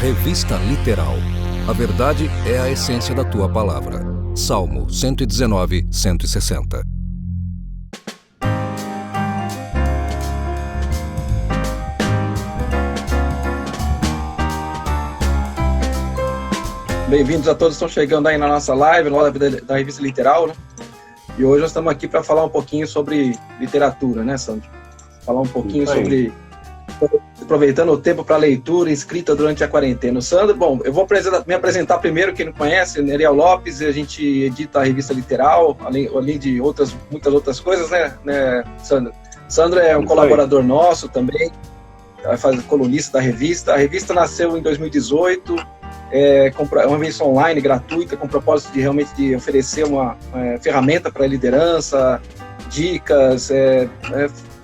Revista Literal. A verdade é a essência da tua palavra. Salmo 119, 160. Bem-vindos a todos que estão chegando aí na nossa live, da Revista Literal, né? E hoje nós estamos aqui para falar um pouquinho sobre literatura, né, Sandro? Falar um pouquinho sobre aproveitando o tempo para leitura e escrita durante a quarentena. O Sandro, bom, eu vou me apresentar primeiro, quem não conhece, Neriel Lopes, a gente edita a Revista Literal, além de muitas outras coisas, né, Sandro? Sandro é um colaborador nosso também, faz colunista da revista. A revista nasceu em 2018, é uma revista online, gratuita, com o propósito de realmente de oferecer uma ferramenta para a liderança, dicas,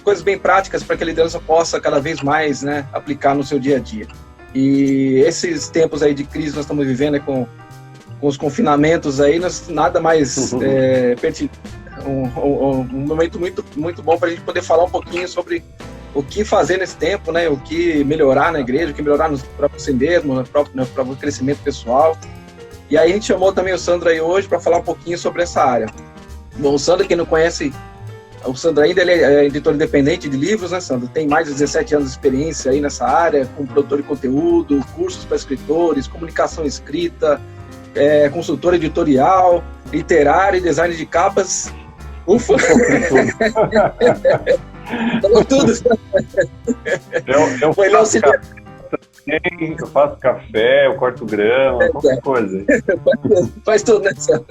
coisas bem práticas para que a liderança possa cada vez mais, né, aplicar no seu dia a dia. E esses tempos aí de crise nós estamos vivendo, com os confinamentos aí, nada mais pertinente. Um momento muito, muito bom para a gente poder falar um pouquinho sobre o que fazer nesse tempo, né, o que melhorar na igreja, o que melhorar para você mesmo, para o crescimento pessoal. E aí a gente chamou também o Sandro aí hoje para falar um pouquinho sobre essa área. Bom, o Sandro, quem não conhece, o Sandro ainda ele é editor independente de livros, né, Sandro? Tem mais de 17 anos de experiência aí nessa área, como produtor de conteúdo, cursos para escritores, comunicação escrita, consultor editorial, literário e design de capas. Ufa! Tudo. Eu faço café, eu corto grama, qualquer coisa. Faz tudo, né, Sandro?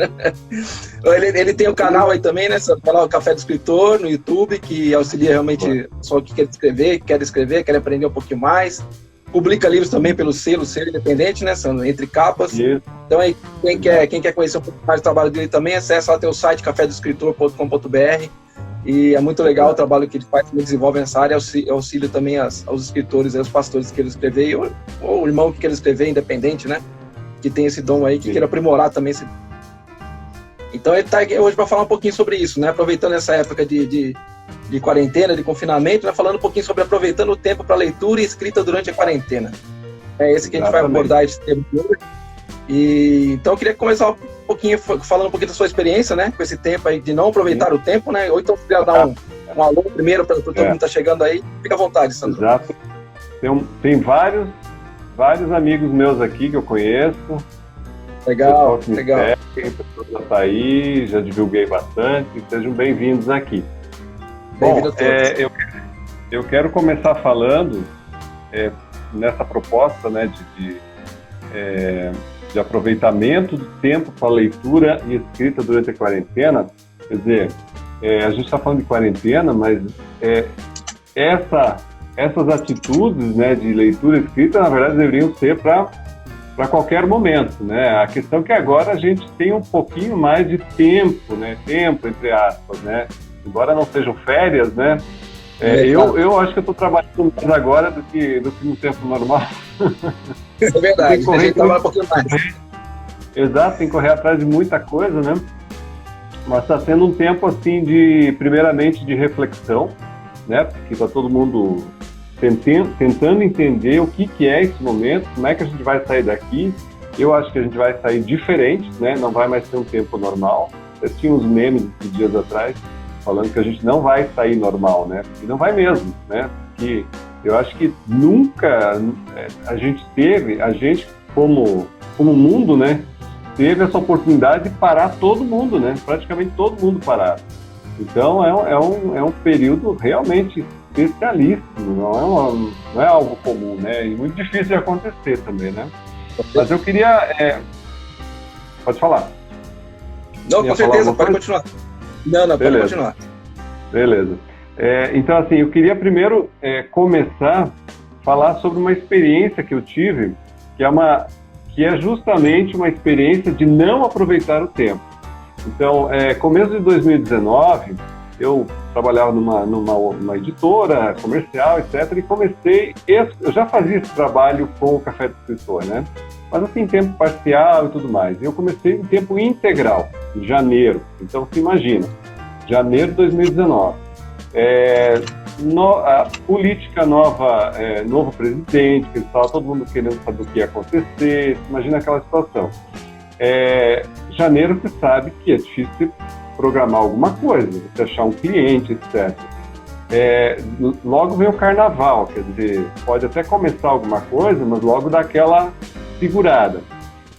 Ele tem um canal aí também, né, Sandro? O canal Café do Escritor no YouTube, que auxilia realmente só que quer escrever, quer aprender um pouquinho mais. Publica livros também pelo selo independente, né, Sandro? Entre Capas. Isso. Então, aí, quem quer conhecer um pouco mais do trabalho dele também, acessa lá o seu site, cafedoscritor.com.br. E é muito legal o trabalho que ele faz, ele desenvolve nessa área, auxilia também aos escritores, aos pastores que queiram escrever, ou o irmão que queira escrever independente, né? Que tem esse dom aí, que queira aprimorar também esse. Então ele está aqui hoje para falar um pouquinho sobre isso, né? Aproveitando essa época de quarentena, de confinamento, né? Falando um pouquinho sobre aproveitando o tempo para leitura e escrita durante a quarentena. É esse que a gente vai abordar esse tema de hoje. E então eu queria começar falando um pouquinho da sua experiência, né, com esse tempo aí de não aproveitar o tempo, né, ou então se quiser dar um alô primeiro para todo mundo que está chegando aí, fica à vontade, Sandro. Exato. Tem vários amigos meus aqui que eu conheço. Legal. Pessoas já tá aí, já divulguei bastante, sejam bem-vindos aqui. Bem-vindo a todos. Eu quero começar falando nessa proposta, né, de aproveitamento do tempo para leitura e escrita durante a quarentena. Quer dizer, a gente está falando de quarentena, mas essas atitudes, né, de leitura e escrita, na verdade, deveriam ser para qualquer momento, né? A questão é que agora a gente tem um pouquinho mais de tempo, né? Tempo, entre aspas, né? Embora não sejam férias, né? Eu acho que eu estou trabalhando mais agora do que no tempo normal. É verdade, a gente trabalha um pouquinho mais. Exato, tem que correr atrás de muita coisa, né? Mas está sendo um tempo, assim, primeiramente, de reflexão, né? Porque está todo mundo tentando entender o que é esse momento, como é que a gente vai sair daqui. Eu acho que a gente vai sair diferente, né? Não vai mais ser um tempo normal. Eu tinha uns memes esses dias atrás falando que a gente não vai sair normal, né? E não vai mesmo, né? Porque eu acho que nunca a gente como mundo, né, teve essa oportunidade de parar todo mundo, né? Praticamente todo mundo parado. Então é um período realmente especialíssimo, não é algo comum, né? E muito difícil de acontecer também, né? Mas eu queria... Pode falar. Não, com certeza, pode continuar. Não, pode continuar. Beleza. Então, assim, eu queria primeiro começar a falar sobre uma experiência que eu tive, que é justamente uma experiência de não aproveitar o tempo. Então, começo de 2019, eu trabalhava numa editora comercial, etc., e eu já fazia esse trabalho com o Café do Escritor, né? Mas assim, em tempo parcial e tudo mais. Eu comecei em tempo integral, em janeiro. Então, você imagina, janeiro de 2019. a política nova, novo presidente, que estava todo mundo querendo saber o que ia acontecer, imagina aquela situação. Janeiro você sabe que é difícil programar alguma coisa, você achar um cliente, etc. Logo vem o carnaval, quer dizer, pode até começar alguma coisa, mas logo dá aquela segurada.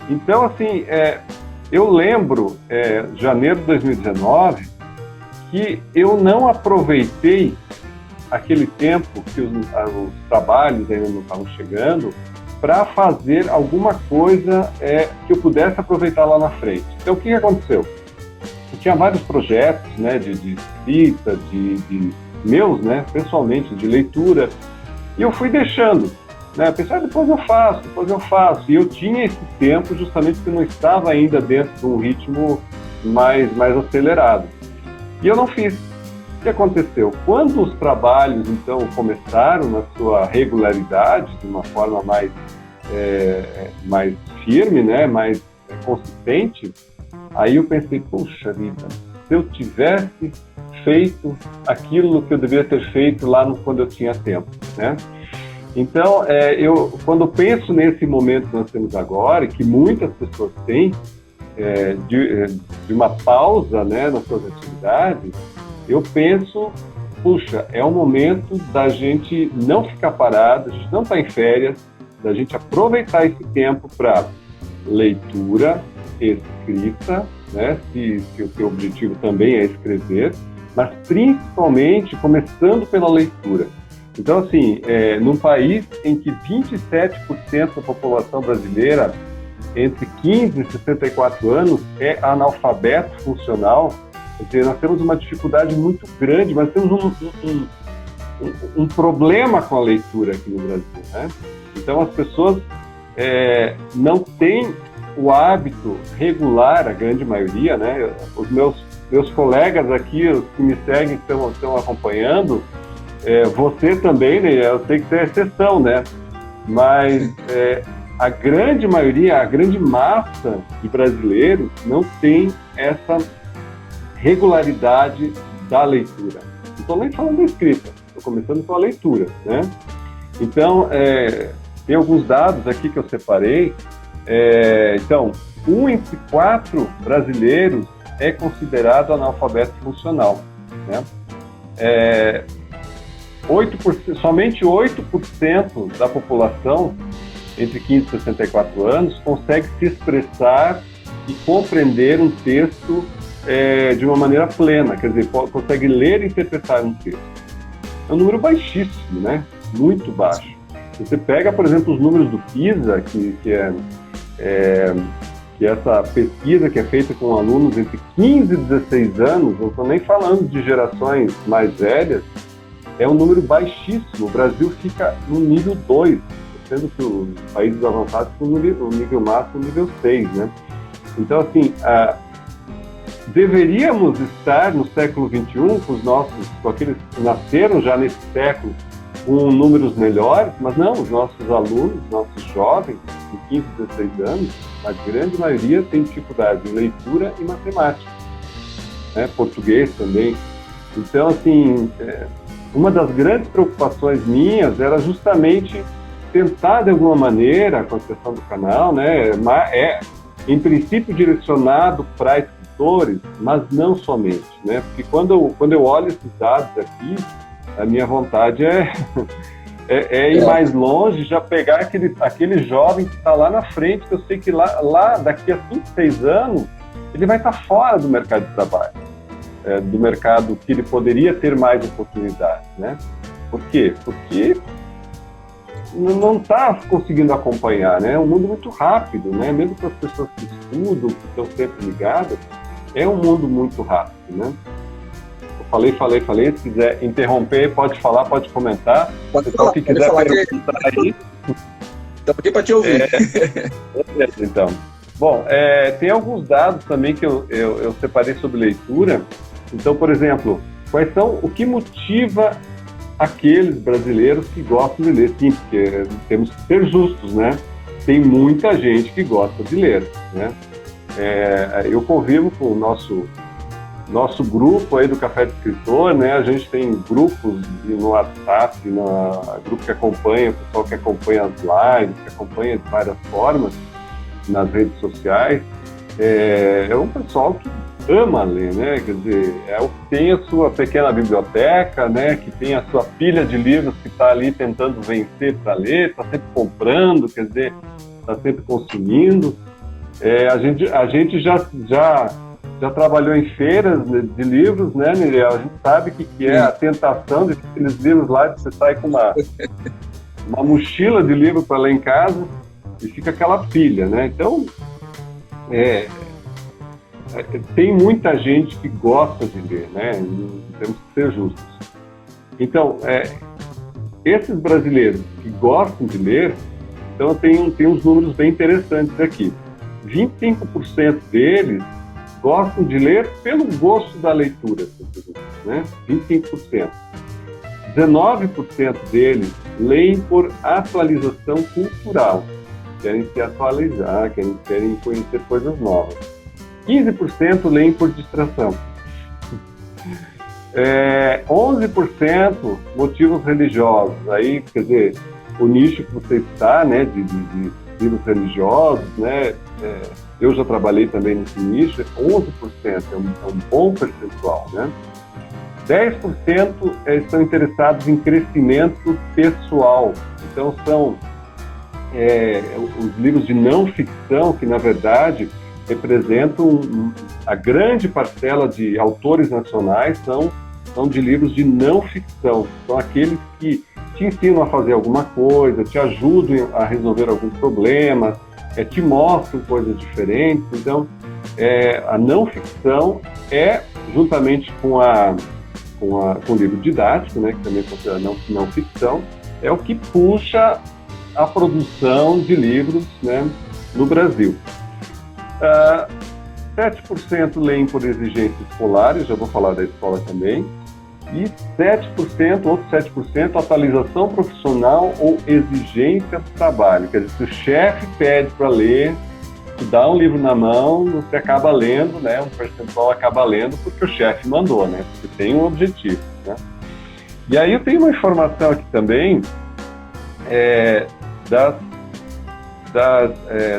Então, assim, eu lembro, janeiro de 2019, que eu não aproveitei aquele tempo que os trabalhos ainda não estavam chegando para fazer alguma coisa que eu pudesse aproveitar lá na frente. Então, o que aconteceu? Eu tinha vários projetos, né, de escrita, de meus, né, pessoalmente, de leitura, e eu fui deixando, né, pensei, depois eu faço, e eu tinha esse tempo justamente porque eu não estava ainda dentro de um ritmo mais acelerado, e eu não fiz. O que aconteceu? Quando os trabalhos, então, começaram na sua regularidade, de uma forma mais firme, né, mais consistente, aí eu pensei, puxa vida, se eu tivesse feito aquilo que eu deveria ter feito lá quando eu tinha tempo, né? Então, quando eu penso nesse momento que nós temos agora, e que muitas pessoas têm, de uma pausa, né, nas suas atividades, eu penso, puxa, é o momento da gente não ficar parado, a gente não estar em férias, da gente aproveitar esse tempo para leitura, escrita, né, se o teu objetivo também é escrever, mas principalmente começando pela leitura. Então, assim, num país em que 27% da população brasileira entre 15 e 64 anos é analfabeto funcional, quer dizer, nós temos uma dificuldade muito grande, mas temos um problema com a leitura aqui no Brasil, né? Então, as pessoas não têm o hábito regular, a grande maioria, né? Os meus colegas aqui, os que me seguem, que estão acompanhando, você também, né? Eu sei que você é exceção, né? Mas a grande maioria, a grande massa de brasileiros não tem essa regularidade da leitura. Não estou nem falando da escrita, estou começando com a leitura, né? Então, tem alguns dados aqui que eu separei. Então, 1 entre 4 brasileiros é considerado analfabeto funcional, né? 8%, somente 8% da população entre 15 e 64 anos consegue se expressar e compreender um texto de uma maneira plena, quer dizer, consegue ler e interpretar um texto. É um número baixíssimo, né? Muito baixo. Você pega, por exemplo, os números do PISA, que é essa pesquisa que é feita com alunos entre 15 e 16 anos, não estou nem falando de gerações mais velhas, é um número baixíssimo. O Brasil fica no nível 2, sendo que os países avançados ficam no nível máximo, no nível 6, né? Então, assim, deveríamos estar no século XXI com aqueles que nasceram já nesse século, com números melhores, mas não, os nossos alunos, nossos jovens, de 15, 16 anos, a grande maioria tem dificuldade em leitura e matemática, né? Português também. Então, assim, uma das grandes preocupações minhas era justamente tentar, de alguma maneira, com a questão do canal, né, em princípio direcionado para escritores, mas não somente, né? Porque quando eu olho esses dados aqui, a minha vontade é ir mais longe, já pegar aquele jovem que está lá na frente, que eu sei que lá daqui a 5, 6 anos, ele vai estar fora do mercado de trabalho, do mercado que ele poderia ter mais oportunidades, né? Por quê? Porque não está conseguindo acompanhar, né? É um mundo muito rápido, né? Mesmo para as pessoas que estudam, que estão sempre ligadas, é um mundo muito rápido, né? Falei. Se quiser interromper, pode falar, pode comentar. Pode falar, que quiser perguntar aí. Estamos aqui para te ouvir. Então. Bom, tem alguns dados também que eu separei sobre leitura. Então, por exemplo, o que motiva aqueles brasileiros que gostam de ler? Sim, porque temos que ser justos, né? Tem muita gente que gosta de ler, né? Eu convivo com o nosso nosso grupo aí do Café de Escritor, né? A gente tem grupos no WhatsApp, grupo que acompanha, o pessoal que acompanha as lives, que acompanha de várias formas nas redes sociais. É um pessoal que ama ler, né? Quer dizer, é o que tem a sua pequena biblioteca, né? Que tem a sua pilha de livros que está ali tentando vencer para ler, está sempre comprando, quer dizer, está sempre consumindo. A gente já trabalhou em feiras de livros, né, Miriam? A gente sabe o que é a tentação de aqueles livros lá, de você sair com uma mochila de livro para ler em casa e fica aquela pilha, né? Então, tem muita gente que gosta de ler, né? Temos que ser justos. Então, esses brasileiros que gostam de ler, então tem uns números bem interessantes aqui. 25% deles gostam de ler pelo gosto da leitura, né? 25%. 19% deles leem por atualização cultural. Querem se atualizar, querem conhecer coisas novas. 15% leem por distração. 11% motivos religiosos. Aí, quer dizer, o nicho que você está, né, de livros religiosos, né, eu já trabalhei também nesse nicho, 11% é um bom percentual, né? 10% estão interessados em crescimento pessoal. Então, são os livros de não ficção, que, na verdade, representam a grande parcela de autores nacionais, são de livros de não ficção. São aqueles que te ensinam a fazer alguma coisa, te ajudam a resolver alguns problemas, te mostram coisas diferentes. Então, a não ficção juntamente com o livro didático, né, que também é considerado não ficção, é o que puxa a produção de livros, né, no Brasil. 7% leem por exigências escolares, já vou falar da escola também, e 7%, outro 7%, atualização profissional ou exigência do trabalho. Quer dizer, se o chefe pede para ler, te dá um livro na mão, você acaba lendo, né? Um percentual acaba lendo porque o chefe mandou, né? Porque tem um objetivo, né? E aí eu tenho uma informação aqui também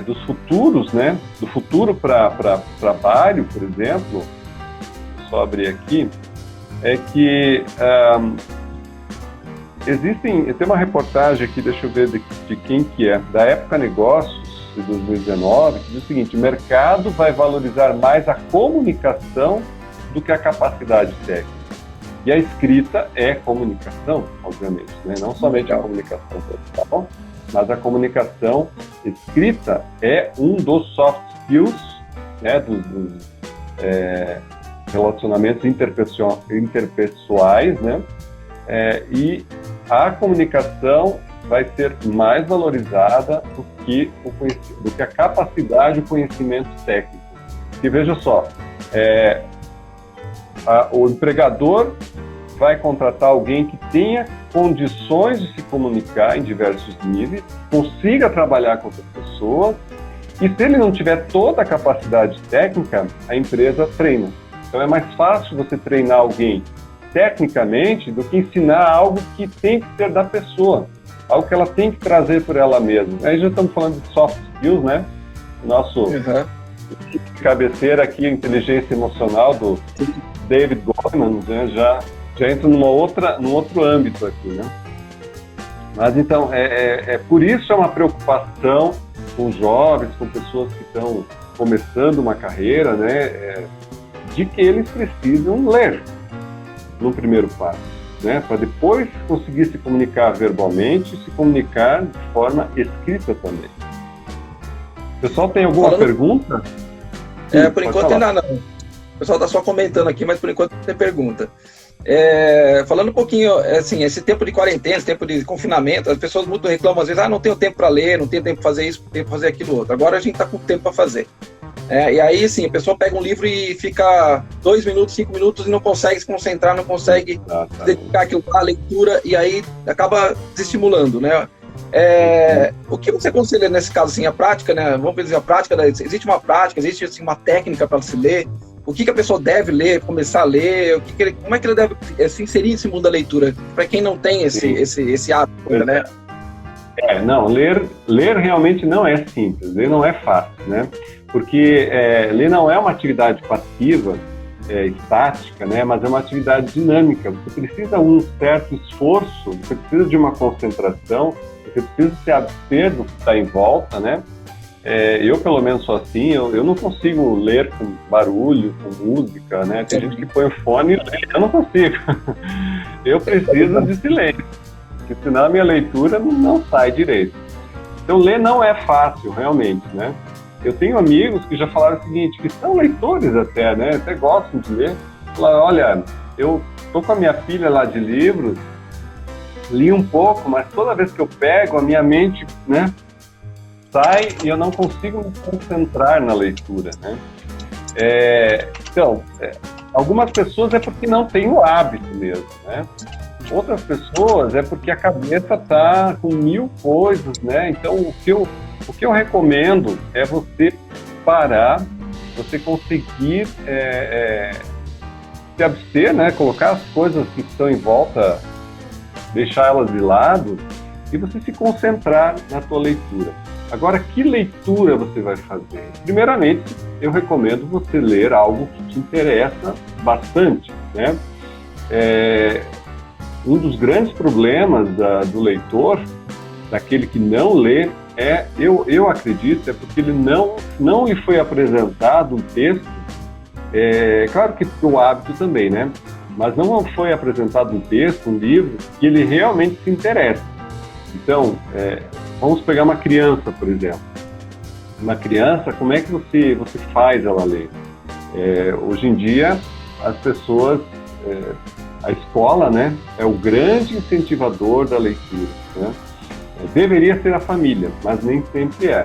dos futuros, né? Do futuro para trabalho, por exemplo. Só abrir aqui. É que tem uma reportagem aqui, deixa eu ver de quem que é, da Época Negócios, de 2019, que diz o seguinte: o mercado vai valorizar mais a comunicação do que a capacidade técnica. E a escrita é comunicação, obviamente, né? Não somente a comunicação verbal, mas a comunicação escrita é um dos soft skills, né, dos relacionamentos interpessoais, né? E a comunicação vai ser mais valorizada do que a capacidade e o conhecimento técnico. E veja só, o empregador vai contratar alguém que tenha condições de se comunicar em diversos níveis, consiga trabalhar com outras pessoas, e se ele não tiver toda a capacidade técnica, a empresa treina. Então é mais fácil você treinar alguém tecnicamente do que ensinar algo que tem que ser da pessoa, algo que ela tem que trazer por ela mesma. Aí já estamos falando de soft skills, né? Nosso cabeceira aqui, inteligência emocional, do David Goleman, né? Já entra num outro âmbito aqui, né? Mas então, por isso é uma preocupação com jovens, com pessoas que estão começando uma carreira, né? De que eles precisam ler no primeiro passo, né? Para depois conseguir se comunicar verbalmente e se comunicar de forma escrita também. O pessoal tem alguma pergunta? Por enquanto ainda não. O pessoal está só comentando aqui, mas por enquanto não tem pergunta. Falando um pouquinho, assim, esse tempo de quarentena, esse tempo de confinamento, as pessoas muito reclamam às vezes, não tenho tempo para ler, não tenho tempo para fazer isso, não tenho tempo para fazer aquilo outro. Agora a gente está com tempo para fazer. E aí, assim, a pessoa pega um livro e fica 2 minutos, 5 minutos e não consegue se concentrar, não consegue dedicar aquilo à leitura, e aí acaba desestimulando, né? O que você aconselha nesse caso, assim, a prática, né? Vamos dizer, a prática, existe uma prática, existe assim, uma técnica para se ler, o que a pessoa deve ler, começar a ler, como é que ele deve se inserir nesse mundo da leitura, para quem não tem esse hábito, né? Não, ler realmente não é simples, ler não é fácil, né? Porque ler não é uma atividade passiva, estática, né? Mas é uma atividade dinâmica. Você precisa de um certo esforço, você precisa de uma concentração, você precisa se abster do que está em volta, né? Eu, pelo menos, sou assim, eu não consigo ler com barulho, com música, né? Tem gente que põe o fone e lê, eu não consigo. Eu preciso de silêncio, porque senão a minha leitura não sai direito. Então, ler não é fácil, realmente, né? Eu tenho amigos que já falaram o seguinte, que são leitores até, né? Até gostam de ler. Falaram, olha, eu estou com a minha pilha lá de livros, li um pouco, mas toda vez que eu pego, a minha mente, né, sai e eu não consigo me concentrar na leitura, né? Então, algumas pessoas é porque não têm o hábito mesmo, né? Outras pessoas é porque a cabeça está com 1000 coisas, né? Então, o que eu recomendo é você parar, você conseguir se abster, né? Colocar as coisas que estão em volta, deixar elas de lado e você se concentrar na tua leitura. Agora, que leitura você vai fazer? Primeiramente, eu recomendo você ler algo que te interessa bastante, né? Um dos grandes problemas do leitor, daquele que não lê, eu acredito, é porque ele não lhe foi apresentado um texto, claro que o hábito também, né? Mas não foi apresentado um texto, um livro, que ele realmente se interessa. Então, vamos pegar uma criança, por exemplo. Uma criança, como é que você faz ela ler? Hoje em dia, as pessoas, a escola, né, é o grande incentivador da leitura, né? Deveria ser a família, mas nem sempre é.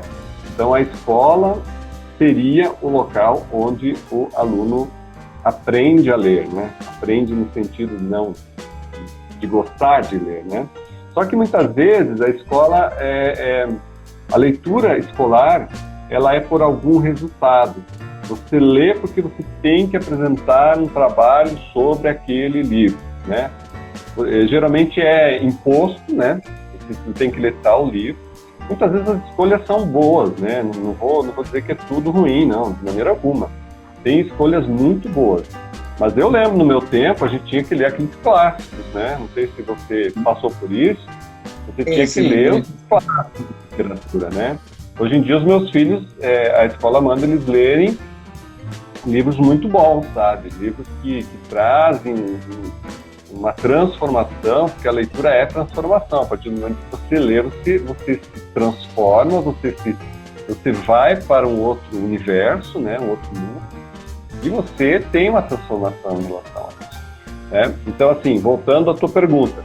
Então, a escola seria o local onde o aluno aprende a ler, né? Aprende no sentido não de gostar de ler, né? Só que muitas vezes a escola, a leitura escolar, ela é por algum resultado. Você lê porque você tem que apresentar um trabalho sobre aquele livro, né? Geralmente é imposto, né? Você tem que ler tal livro. Muitas vezes as escolhas são boas, né? Não vou dizer que é tudo ruim, não, de maneira alguma. Tem escolhas muito boas. Mas eu lembro, no meu tempo, a gente tinha que ler aqueles clássicos, né? Não sei se você passou por isso. Você tinha que ler os clássicos de literatura, né? Hoje em dia, os meus filhos, a escola manda eles lerem livros muito bons, sabe? Livros que trazem uma transformação, porque a leitura é transformação. A partir do momento que você lê, você se transforma, você vai para um outro universo, né? Um outro mundo, e você tem uma transformação em relação a isso, né? Então, assim, voltando à tua pergunta,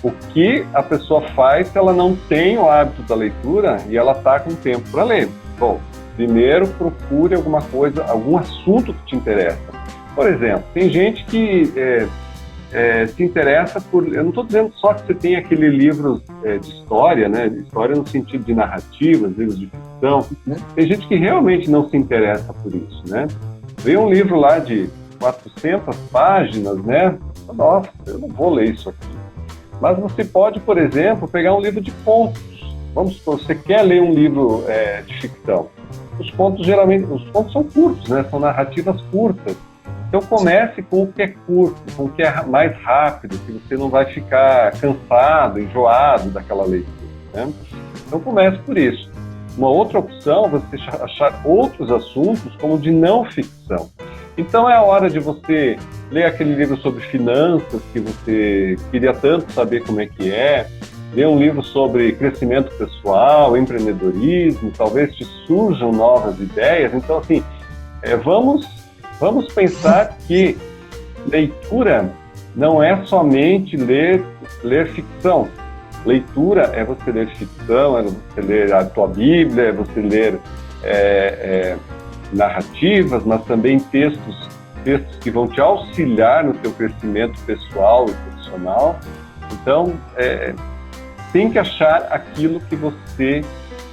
o que a pessoa faz se ela não tem o hábito da leitura e ela está com tempo para ler? Bom, primeiro procure alguma coisa, algum assunto que te interessa. Por exemplo, tem gente que se interessa por... Eu não estou dizendo só que você tem aquele livro de história, né? História no sentido de narrativas, livros de ficção. Tem gente que realmente não se interessa por isso, né? Vê um livro lá de 400 páginas, né? Nossa, eu não vou ler isso aqui. Mas você pode, por exemplo, pegar um livro de contos. Vamos supor, você quer ler um livro de ficção. Os contos são curtos, né? São narrativas curtas. Então comece com o que é curto, com o que é mais rápido, que você não vai ficar cansado, enjoado daquela leitura, né? Então comece por isso. Uma outra opção é você achar outros assuntos como de não ficção. Então é a hora de você ler aquele livro sobre finanças que você queria tanto saber como é que é, ler um livro sobre crescimento pessoal, empreendedorismo, talvez te surjam novas ideias. Então, assim, vamos pensar que leitura não é somente ler ficção. Leitura é você ler ficção, é você ler a tua Bíblia, é você ler narrativas, mas também textos que vão te auxiliar no teu crescimento pessoal e profissional. Então, tem que achar aquilo que você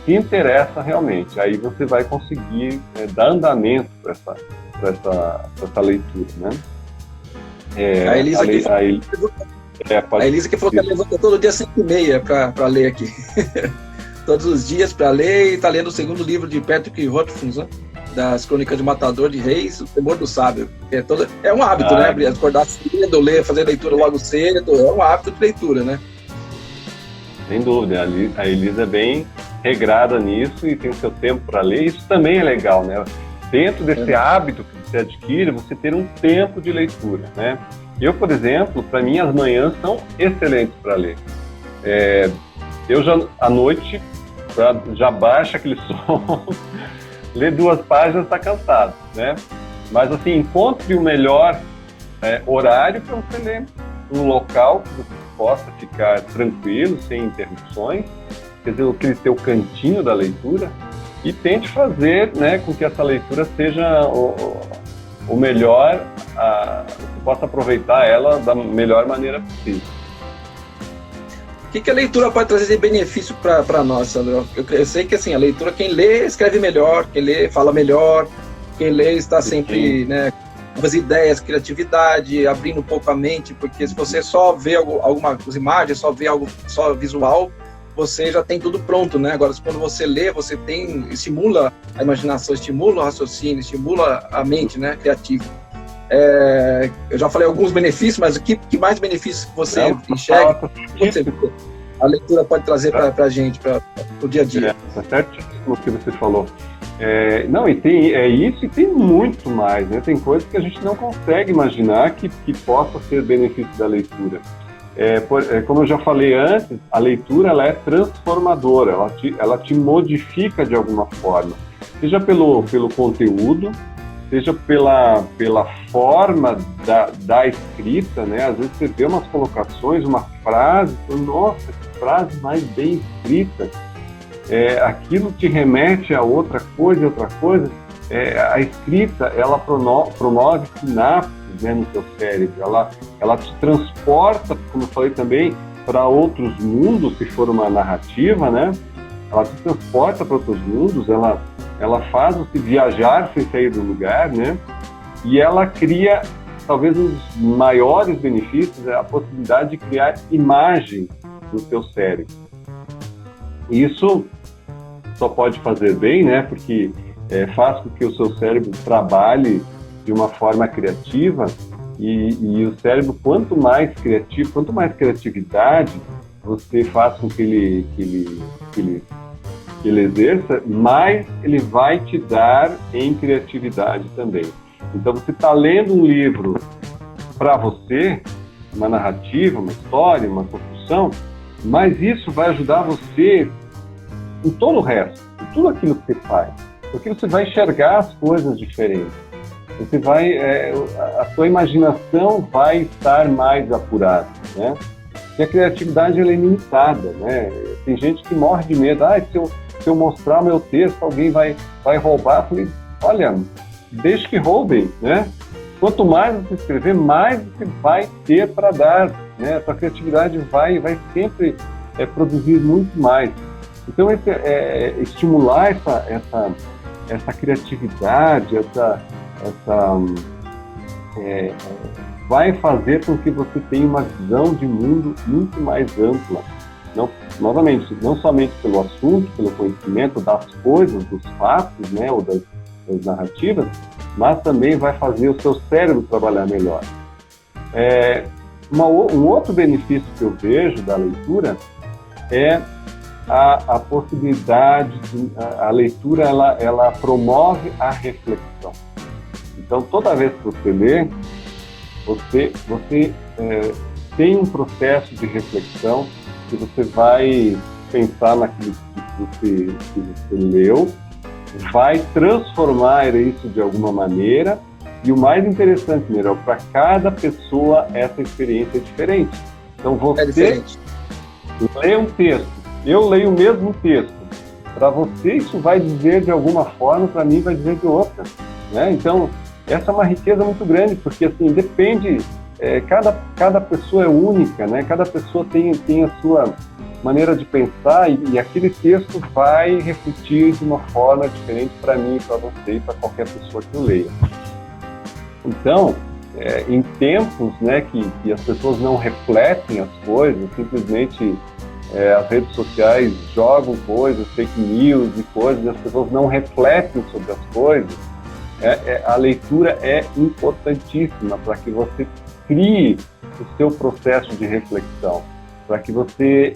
se interessa realmente. Aí você vai conseguir dar andamento para para essa leitura, né? A Elisa que falou que ela levanta todo dia 5h30 para ler aqui. Todos os dias para ler, e está lendo o segundo livro de Patrick Rothfuss, né? Das Crônicas de Matador de Reis, O Temor do Sábio. É um hábito, né? Acordar cedo, ler, fazer leitura logo cedo, é um hábito de leitura, né? Sem dúvida, a Elisa é bem regrada nisso e tem o seu tempo para ler. Isso também é legal, né? Dentro desse hábito que você adquire, você ter um tempo de leitura, né? Eu, por exemplo, para mim as manhãs são excelentes para ler. Eu já, à noite, já baixo aquele som, lê 2 páginas, está cansado, né? Mas, assim, encontre o melhor horário para você ler, um local que você possa ficar tranquilo, sem interrupções, quer dizer, aquele teu cantinho da leitura, e tente fazer, né, com que essa leitura seja o melhor, você possa aproveitar ela da melhor maneira possível. O que a leitura pode trazer de benefício para nós, Sandro? Eu sei que, assim, a leitura, quem lê, escreve melhor, quem lê, fala melhor, quem lê está sempre, né, com as ideias, criatividade, abrindo um pouco a mente, porque se você só vê algumas imagens, só vê algo só visual, você já tem tudo pronto, né? Agora, quando você lê, você estimula a imaginação, estimula o raciocínio, estimula a mente, né, criativa. Eu já falei alguns benefícios, mas o que mais benefícios que você enxerga, a leitura pode trazer para a gente, para o dia a dia? Tá certíssimo o que você falou. Não, e tem isso e tem muito mais, né? Tem coisas que a gente não consegue imaginar que possa ser benefício da leitura. Como eu já falei antes, a leitura ela é transformadora, ela te modifica de alguma forma, seja pelo conteúdo, seja pela forma da escrita, né? Às vezes você vê umas colocações, uma frase, nossa, que frase mais bem escrita, aquilo te remete a outra coisa. A escrita, ela promove sinapses, né, no teu cérebro, ela te transporta, como eu falei também, para outros mundos, se for uma narrativa, né? Ela te transporta para outros mundos, ela faz você viajar sem sair do lugar, né? E ela cria, talvez, um dos maiores benefícios, a possibilidade de criar imagem no teu cérebro. Isso só pode fazer bem, né? Porque faz com que o seu cérebro trabalhe de uma forma criativa e o cérebro, quanto mais criativo, quanto mais criatividade você faz com que ele exerça, mais ele vai te dar em criatividade também. Então você está lendo um livro para você, uma narrativa, uma história, uma construção, mas isso vai ajudar você em todo o resto, em tudo aquilo que você faz, porque você vai enxergar as coisas diferentes. Você a sua imaginação vai estar mais apurada, né? E a criatividade ela é limitada, né? Tem gente que morre de medo. Se eu mostrar meu texto, alguém vai roubar. Eu falei, olha, deixe que roubem, né? Quanto mais você escrever, mais você vai ter para dar, né? A sua criatividade vai sempre produzir muito mais. Então, estimular essa criatividade, vai fazer com que você tenha uma visão de mundo muito mais ampla. Novamente, não somente pelo assunto, pelo conhecimento das coisas, dos fatos, né, ou das narrativas, mas também vai fazer o seu cérebro trabalhar melhor. Um outro benefício que eu vejo da leitura é a possibilidade a leitura ela promove a reflexão. Então, toda vez que você lê, você tem um processo de reflexão que você vai pensar naquilo que você leu, vai transformar isso de alguma maneira, e o mais interessante, Mirel, para cada pessoa essa experiência é diferente. Então, você lê um texto, eu leio o mesmo texto, para você isso vai dizer de alguma forma, para mim vai dizer de outra, né? Então, essa é uma riqueza muito grande, porque assim, depende, cada pessoa é única, né? Cada pessoa tem a sua maneira de pensar e aquele texto vai refletir de uma forma diferente para mim, para você e para qualquer pessoa que o leia. Então, em tempos, né, que as pessoas não refletem as coisas, simplesmente as redes sociais jogam coisas, fake news e coisas, e as pessoas não refletem sobre as coisas, a leitura é importantíssima para que você crie o seu processo de reflexão, para que você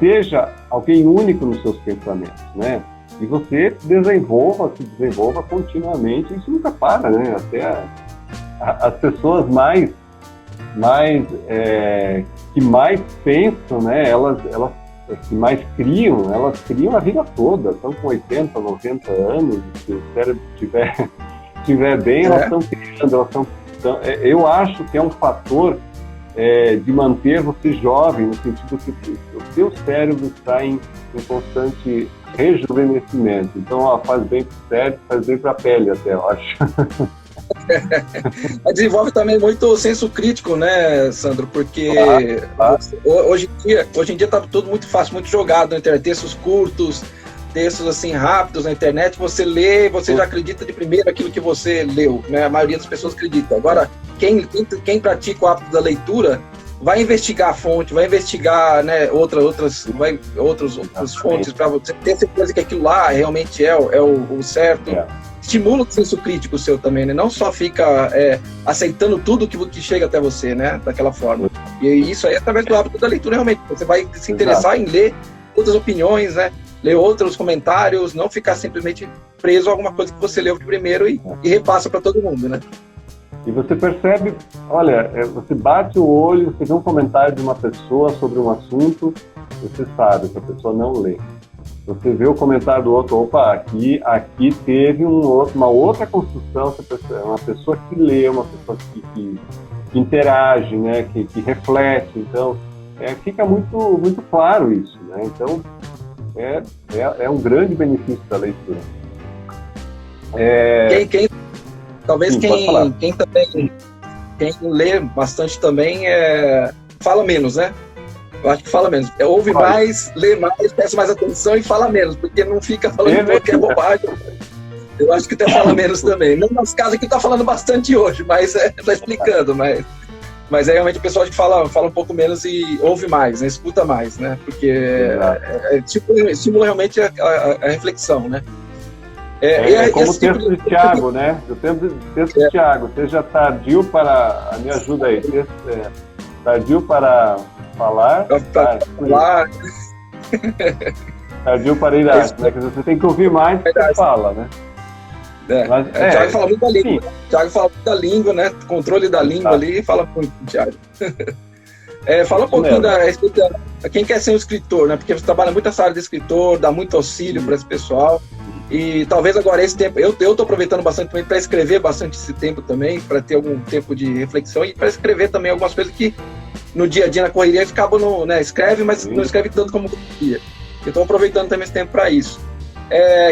seja alguém único nos seus pensamentos, né? E você se desenvolva continuamente, isso nunca para, né? Até as pessoas que mais pensam, né? Elas que mais criam, elas criam a vida toda, estão com 80, 90 anos, se o cérebro estiver bem, elas estão criando, eu acho que é um fator de manter você jovem, no sentido que o seu cérebro está em constante rejuvenescimento. Então, faz bem para o cérebro, faz bem para a pele até, eu acho. Desenvolve também muito o senso crítico, né, Sandro? Porque hoje em dia está tudo muito fácil, muito jogado na internet, textos curtos, textos assim rápidos na internet, você lê, você já acredita de primeiro aquilo que você leu, né? A maioria das pessoas acredita. Agora, quem pratica o hábito da leitura vai investigar a fonte, vai investigar, né, outras fontes para você ter certeza que aquilo lá realmente é o certo. Estimula o senso crítico seu também, né? Não só fica aceitando tudo que chega até você, né? Daquela forma. E isso aí é através do hábito da leitura, realmente. Você vai se interessar em ler outras opiniões, né? Ler outros comentários, não ficar simplesmente preso a alguma coisa que você leu de primeiro e repassa para todo mundo, né? E você percebe, olha, você bate o olho, você vê um comentário de uma pessoa sobre um assunto, você sabe que a pessoa não lê. Você vê o comentário do outro, opa, aqui teve uma outra construção, uma pessoa que lê, uma pessoa que interage, né, que reflete. Então, fica muito, muito claro isso, né? Então, é um grande benefício da leitura. Talvez quem lê bastante também fala menos, né? Eu acho que fala menos. Ouve mais, lê mais, presta mais atenção e fala menos, porque não fica falando qualquer bobagem. Eu acho que até fala menos também. Não nos casos aqui está falando bastante hoje, mas está explicando, mas realmente o pessoal que fala um pouco menos e ouve mais, né? Escuta mais, né? Porque estimula realmente a reflexão, né? Como o texto de Tiago, né? O texto de Tiago, seja tardio para... Me ajuda aí. Tardio para falar... Tardio para ir né? Quer dizer, você tem que ouvir mais do que você fala, né? O Tiago fala muito da língua. O Tiago fala muito da língua, né? Controle da língua ali, fala muito, Tiago. Fala um pouquinho quem quer ser um escritor, né? Porque você trabalha muito essa área de escritor, dá muito auxílio para esse pessoal. E talvez agora esse tempo, eu estou aproveitando bastante também para escrever bastante esse tempo também, para ter algum tempo de reflexão e para escrever também algumas coisas que no dia a dia, na correria, acabam, né, escreve, mas não escreve tanto como gostaria. Eu estou aproveitando também esse tempo para isso.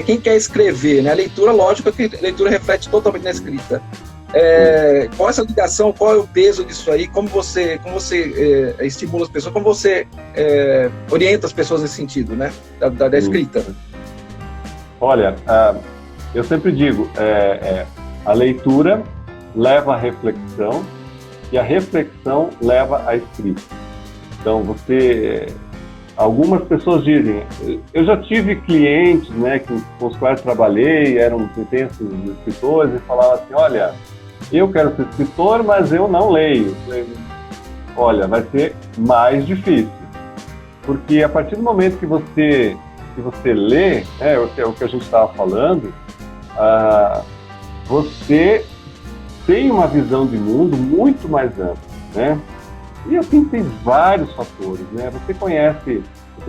Quem quer escrever, né? A leitura, lógico que a leitura reflete totalmente na escrita. Qual é essa ligação, qual é o peso disso aí, como você estimula as pessoas, como você orienta as pessoas nesse sentido, né? Da escrita. Olha, eu sempre digo, a leitura leva à reflexão e a reflexão leva à escrita. Então, algumas pessoas dizem, eu já tive clientes, né, com os quais trabalhei, eram intensos escritores e falavam assim, olha, eu quero ser escritor, mas eu não leio. Olha, vai ser mais difícil, porque a partir do momento que você lê, o que a gente estava falando, você tem uma visão de mundo muito mais ampla, né? E assim tem vários fatores, né? Você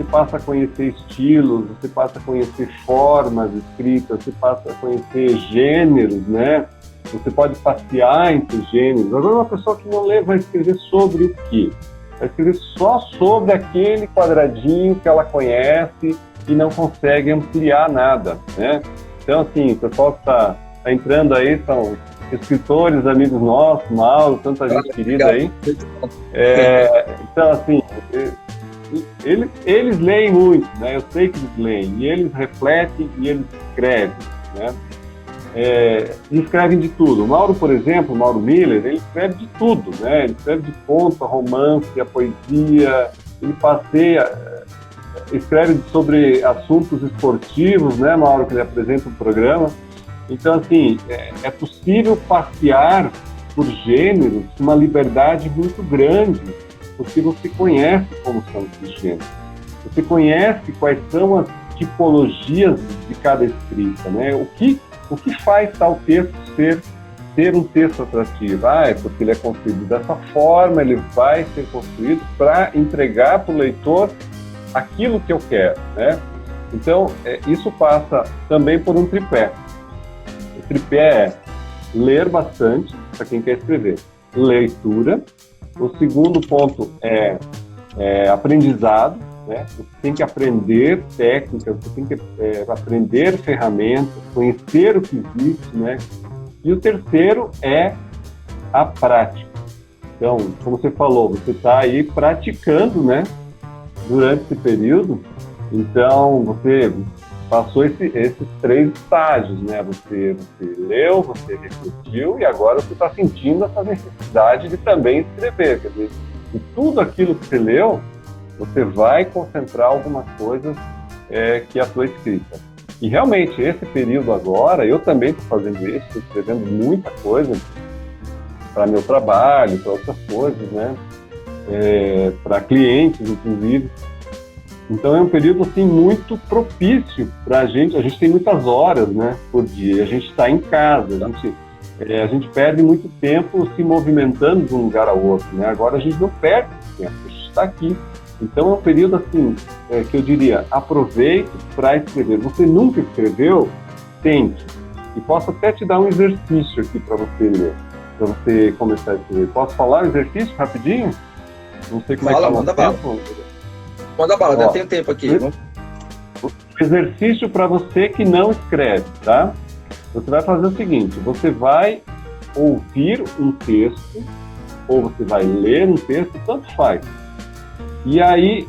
passa a conhecer estilos, você passa a conhecer formas escritas, você passa a conhecer gêneros, né? Você pode passear entre gêneros. Agora, uma pessoa que não lê vai escrever sobre o quê? Vai escrever só sobre aquele quadradinho que ela conhece e não consegue ampliar nada, né? Então, assim, o pessoal que está entrando aí são escritores, amigos nossos, Mauro, tanta gente querida aí. Então, assim, eles leem muito, né? Eu sei que eles leem, e eles refletem e eles escrevem, né? escrevem de tudo. O Mauro, por exemplo, o Mauro Miller, ele escreve de tudo, né? Ele escreve de conto, a romance, a poesia, ele escreve sobre assuntos esportivos, né, Mauro, que ele apresenta o programa. Então, assim, é possível passear por gêneros com uma liberdade muito grande, porque você conhece como são esses gêneros. Você conhece quais são as tipologias de cada escrita, né? O que faz tal texto ser um texto atrativo? É porque ele é construído dessa forma, ele vai ser construído para entregar para o leitor aquilo que eu quero, né? Então, isso passa também por um tripé. O tripé é ler bastante, para quem quer escrever. Leitura. O segundo ponto é aprendizado, né? Você tem que aprender técnicas, você tem que aprender ferramentas, conhecer o que existe, né? E o terceiro é a prática. Então, como você falou, você está aí praticando, né? Durante esse período. Então, você passou esses 3 estágios, né? Você leu, você refletiu e agora você está sentindo essa necessidade de também escrever. Quer dizer, de tudo aquilo que você leu, você vai concentrar algumas coisas que é a sua escrita. E realmente, esse período agora, eu também estou fazendo isso, estou escrevendo muita coisa para meu trabalho, para outras coisas, né? Para clientes, inclusive. Então é um período assim muito propício para a gente tem muitas horas, né, por dia, a gente está em casa, a gente perde muito tempo se movimentando de um lugar ao outro, né? Agora a gente não perde tempo, a gente está aqui. Então é um período assim, que eu diria, aproveite para escrever. Você nunca escreveu? Tente. E posso até te dar um exercício aqui para você ler, para você começar a escrever. Posso falar o exercício rapidinho? Não sei como manda bala. Manda bala, tem tempo aqui. O exercício para você que não escreve, tá? Você vai fazer o seguinte, você vai ouvir um texto, ou você vai ler um texto, tanto faz. E aí,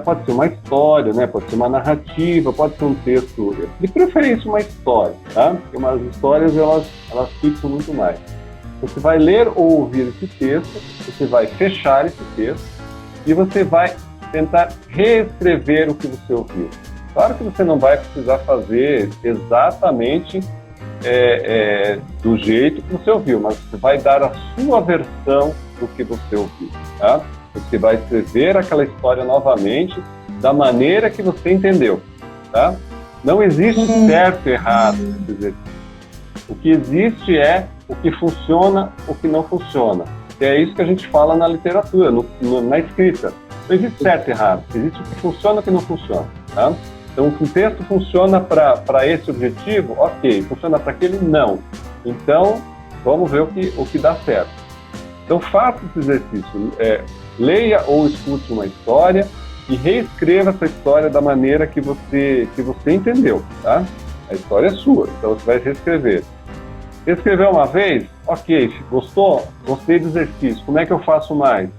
pode ser uma história, né? Pode ser uma narrativa, pode ser um texto, de preferência uma história, tá? Porque umas histórias, elas fixam muito mais. Você vai ler ou ouvir esse texto, você vai fechar esse texto, e você vai tentar reescrever o que você ouviu. Claro que você não vai precisar fazer exatamente do jeito que você ouviu, mas você vai dar a sua versão do que você ouviu, tá? Você vai escrever aquela história novamente da maneira que você entendeu, tá? Não existe certo e errado. O que existe é o que funciona, o que não funciona. E é isso que a gente fala na literatura, na escrita. Não existe certo e errado, existe o que funciona e o que não funciona, tá? Então, se o texto funciona para esse objetivo, ok. Funciona para aquele, não. Então, vamos ver o que dá certo. Então, faça esse exercício. Leia ou escute uma história e reescreva essa história da maneira que você entendeu, tá? A história é sua, então você vai reescrever. Escreveu uma vez? Ok. Gostou? Gostei do exercício. Como é que eu faço mais?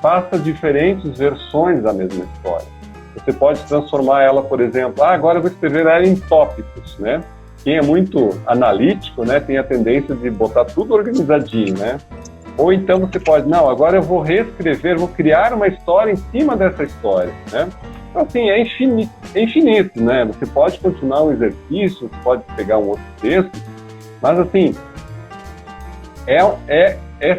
Faça diferentes versões da mesma história. Você pode transformar ela, por exemplo, agora eu vou escrever ela em tópicos, né? Quem é muito analítico, né, tem a tendência de botar tudo organizadinho, né? Ou então você pode, agora eu vou reescrever, vou criar uma história em cima dessa história, né? Então, assim, é infinito, né? Você pode continuar um exercício, você pode pegar um outro texto, mas, assim,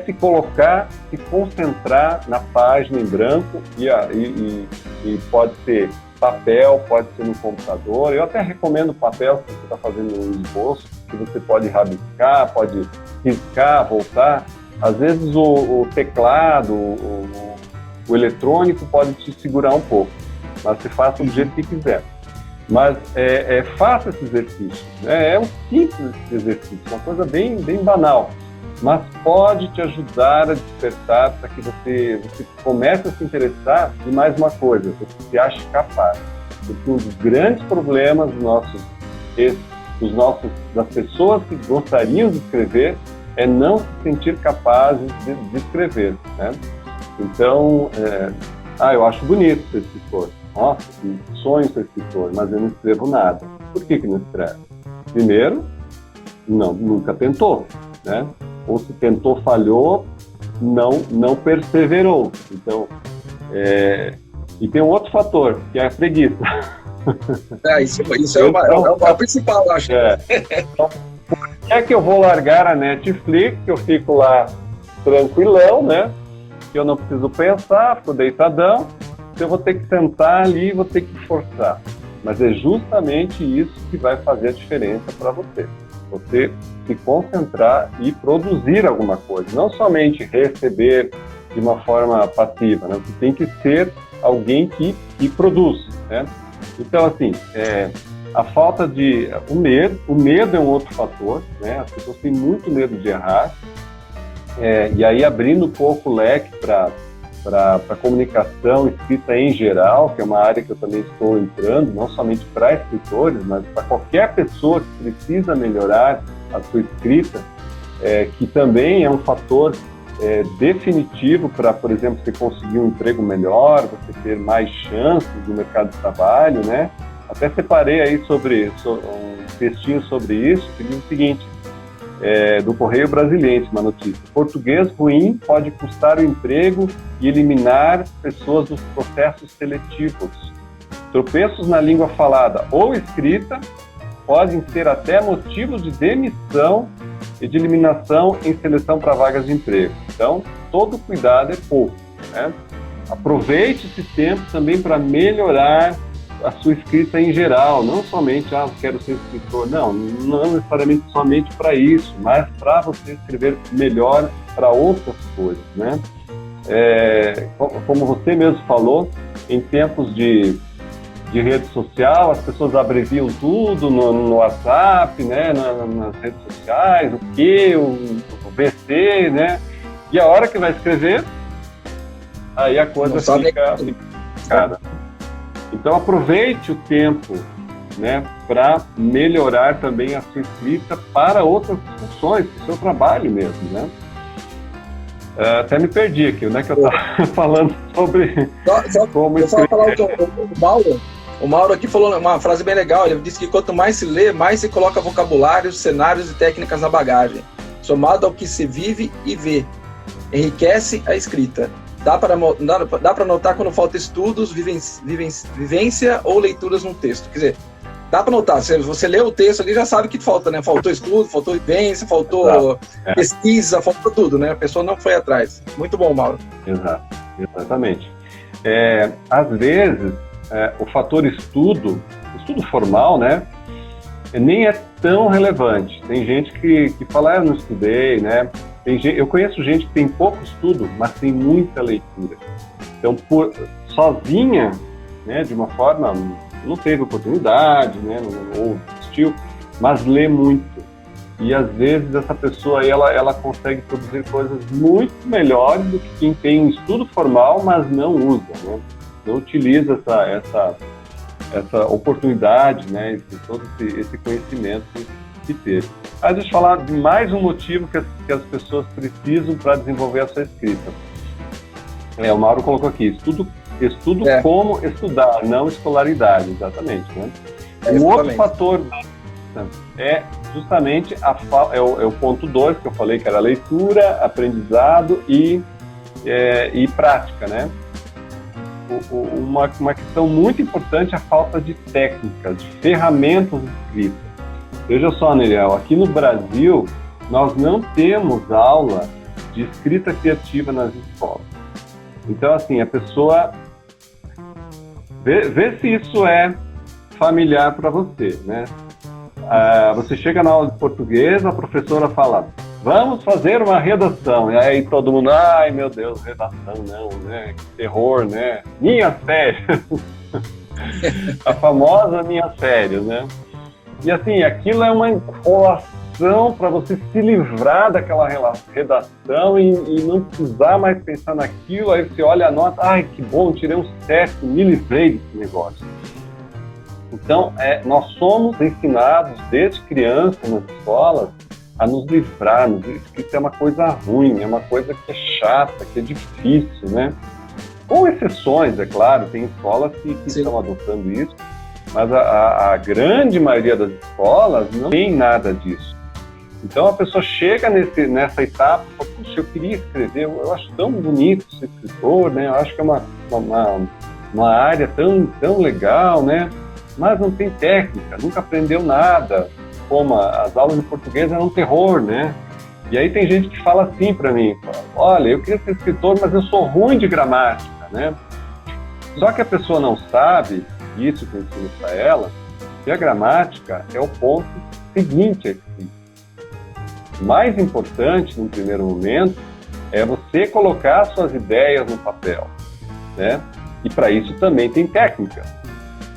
se colocar, se concentrar na página em branco e pode ser papel, pode ser no computador. Eu até recomendo papel se você está fazendo um esboço, que você pode rabiscar, pode riscar, voltar. Às vezes o teclado, o eletrônico pode te segurar um pouco, mas você faça do jeito que quiser. Mas faça esse exercício, né? É um simples exercício, uma coisa bem, bem banal, mas pode te ajudar a despertar para que você comece a se interessar em mais uma coisa, você se ache capaz. Porque um dos grandes problemas das pessoas que gostariam de escrever é não se sentir capazes de escrever, né? Então, eu acho bonito ser escritor. Nossa, que sonho ser escritor, mas eu não escrevo nada. Por que não escreve? Primeiro, Não, nunca tentou, né? Ou se tentou, falhou, não perseverou. Então, e tem um outro fator, que é a preguiça. Isso é o principal, eu acho. Então, por que é que eu vou largar a Netflix, que eu fico lá tranquilão, né? Que eu não preciso pensar, fico deitadão, eu vou ter que sentar ali e vou ter que forçar. Mas é justamente isso que vai fazer a diferença para você. Você se concentrar e produzir alguma coisa. Não somente receber de uma forma passiva, né? Você tem que ser alguém que produz, né? Então, assim, a falta de... O medo é um outro fator, né? As pessoas têm muito medo de errar. E aí, abrindo um pouco o leque para comunicação escrita em geral, que é uma área que eu também estou entrando, não somente para escritores, mas para qualquer pessoa que precisa melhorar a sua escrita, que também é um fator definitivo para, por exemplo, você conseguir um emprego melhor, você ter mais chances no mercado de trabalho, né? Até separei aí um textinho sobre isso, que diz o seguinte, do Correio Brasiliense, uma notícia. Português ruim pode custar o emprego e eliminar pessoas dos processos seletivos. Tropeços na língua falada ou escrita podem ser até motivos de demissão e de eliminação em seleção para vagas de emprego. Então, todo cuidado é pouco, né? Aproveite esse tempo também para melhorar a sua escrita em geral, não somente, eu quero ser escritor, não necessariamente somente para isso, mas para você escrever melhor para outras coisas, né? Como você mesmo falou, em tempos de rede social, as pessoas abreviam tudo no WhatsApp, né, nas redes sociais, o Q, o BC, né? E a hora que vai escrever, aí a coisa fica complicada. Então aproveite o tempo, né, para melhorar também a sua escrita para outras funções, para o seu trabalho mesmo, né? Até me perdi aqui, né, que eu estava falando sobre como escrever. O Mauro aqui falou uma frase bem legal, ele disse que quanto mais se lê, mais se coloca vocabulários, cenários e técnicas na bagagem, somado ao que se vive e vê. Enriquece a escrita. Dá para notar quando falta estudos, vivência ou leituras num texto. Quer dizer, dá para notar. Se você lê o texto ali, já sabe o que falta, né? Faltou estudo, faltou vivência, faltou pesquisa, faltou tudo, né? A pessoa não foi atrás. Muito bom, Mauro. Exatamente. Às vezes, o fator estudo formal, né? Nem é tão relevante. Tem gente que fala, eu não estudei, né? Eu conheço gente que tem pouco estudo, mas tem muita leitura. Então, sozinha, né, de uma forma, não teve oportunidade, né, ou desistiu, mas lê muito. E, às vezes, essa pessoa aí, ela consegue produzir coisas muito melhores do que quem tem um estudo formal, mas não usa, né? Não utiliza essa oportunidade, né, todo esse conhecimento que teve. A gente falar de mais um motivo que as pessoas precisam para desenvolver a sua escrita. O Mauro colocou aqui, estudo como estudar, não escolaridade, exatamente, né? Um outro fator é justamente o ponto 2, que eu falei, que era leitura, aprendizado e prática, né? Uma questão muito importante é a falta de técnicas, de ferramentas escritas. Veja só, Neriel, aqui no Brasil, nós não temos aula de escrita criativa nas escolas. Então, assim, a pessoa... Vê se isso é familiar para você, né? Você chega na aula de português, a professora fala, vamos fazer uma redação. E aí todo mundo, ai meu Deus, redação não, né? Que terror, né? Minhas férias. A famosa minhas férias, né? E assim, aquilo é uma enrolação para você se livrar daquela redação e não precisar mais pensar naquilo. Aí você olha a nota, ai que bom, tirei um 7, me livrei desse negócio. Então, nós somos ensinados desde criança nas escolas a nos livrarmos. Isso é uma coisa ruim, é uma coisa que é chata, que é difícil, né? Com exceções, é claro, tem escolas que estão adotando isso, mas a grande maioria das escolas não tem nada disso. Então a pessoa chega nessa etapa e fala, puxa, eu queria escrever, eu acho tão bonito ser escritor, né? Eu acho que é uma área tão legal, né? Mas não tem técnica, nunca aprendeu nada, como as aulas de português eram um terror, né? E aí tem gente que fala assim para mim, olha, eu queria ser escritor, mas eu sou ruim de gramática, né? Só que a pessoa não sabe, isso que eu ensino para ela, que a gramática é o ponto seguinte a escrita. O mais importante, no primeiro momento, é você colocar suas ideias no papel, né? E para isso também tem técnica,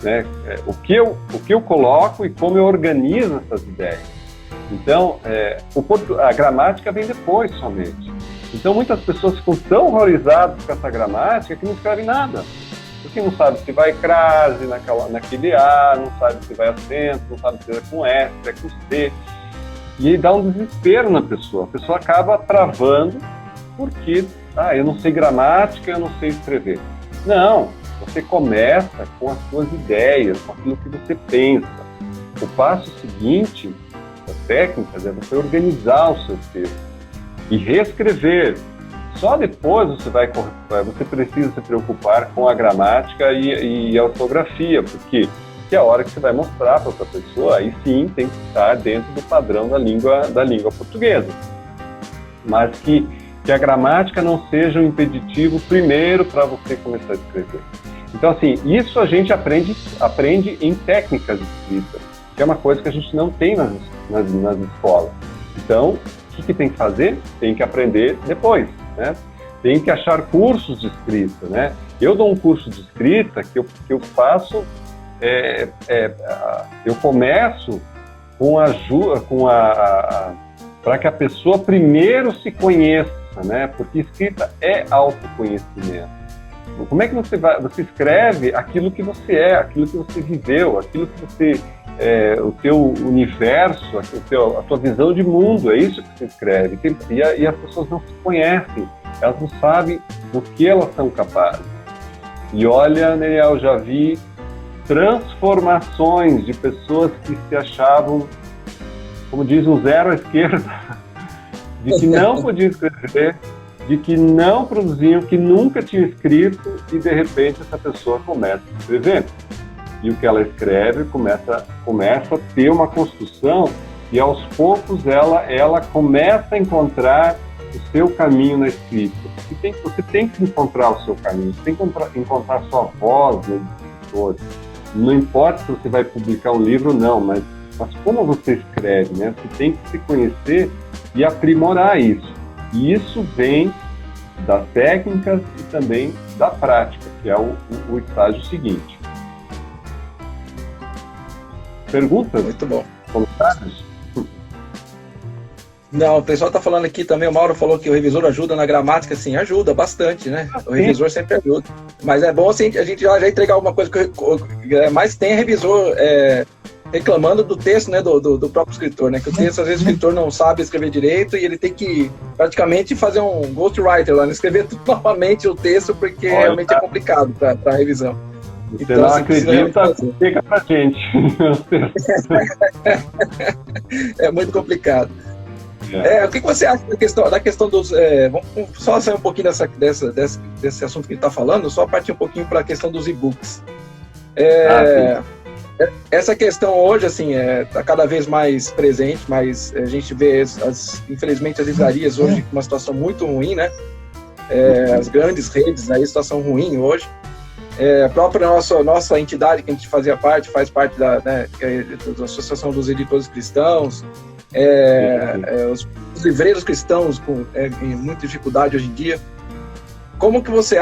né? O que eu coloco e como eu organizo essas ideias. Então, a gramática vem depois somente. Então, muitas pessoas ficam tão horrorizadas com essa gramática que não escrevem nada. Porque não sabe se vai crase naquele A, não sabe se vai acento, não sabe se é com S, se é com C. E aí dá um desespero na pessoa. A pessoa acaba travando porque, eu não sei gramática, eu não sei escrever. Não, você começa com as suas ideias, com aquilo que você pensa. O passo seguinte das técnicas é você organizar o seu texto e reescrever. Só depois você precisa se preocupar com a gramática e a ortografia, porque é a hora que você vai mostrar para outra pessoa, aí sim tem que estar dentro do padrão da língua portuguesa. Mas que a gramática não seja um impeditivo primeiro para você começar a escrever. Então, assim, isso a gente aprende em técnicas de escrita, que é uma coisa que a gente não tem nas escolas. Então, o que tem que fazer? Tem que aprender depois, né? Tem que achar cursos de escrita, né? Eu dou um curso de escrita que eu faço, eu começo com para que a pessoa primeiro se conheça, né? Porque escrita é autoconhecimento. Como é que você escreve aquilo que você é, aquilo que você viveu, aquilo que você o teu universo, a tua visão de mundo, é isso que você escreve. E as pessoas não se conhecem, elas não sabem do que elas são capazes. E olha, Neriel, já vi transformações de pessoas que se achavam, como diz, um zero à esquerda, de que não podiam escrever, de que não produziam, que nunca tinham escrito, e de repente essa pessoa começa a escrever. E o que ela escreve começa a ter uma construção, e aos poucos ela começa a encontrar o seu caminho na escrita. Você tem que encontrar o seu caminho, você tem que encontrar a sua voz no escritor. Não importa se você vai publicar um livro ou não, mas como você escreve, né? Você tem que se conhecer e aprimorar isso. E isso vem das técnicas e também da prática, que é o estágio seguinte. Perguntas? Muito bom. Comentários? Não, o pessoal está falando aqui também, o Mauro falou que o revisor ajuda na gramática, sim, ajuda bastante, né? O revisor sempre ajuda. Mas é bom assim, a gente já entregar alguma coisa mas tem revisor reclamando do texto, né, do próprio escritor, né? Que o texto, às vezes, o escritor não sabe escrever direito e ele tem que praticamente fazer um ghostwriter lá, né? Escrever tudo novamente o texto, porque realmente é complicado para a revisão. Você então, não acredita, fica pra gente. É muito complicado. O que você acha da questão dos... vamos só sair um pouquinho desse assunto que a gente está falando, só partir um pouquinho para a questão dos e-books. Essa questão hoje, assim, está cada vez mais presente, mas a gente vê, infelizmente, as livrarias hoje com uma situação muito ruim, né? As grandes redes, aí, situação ruim hoje. A própria nossa entidade que a gente faz parte da Associação dos Editores Cristãos, os livreiros cristãos em muita dificuldade hoje em dia. Como você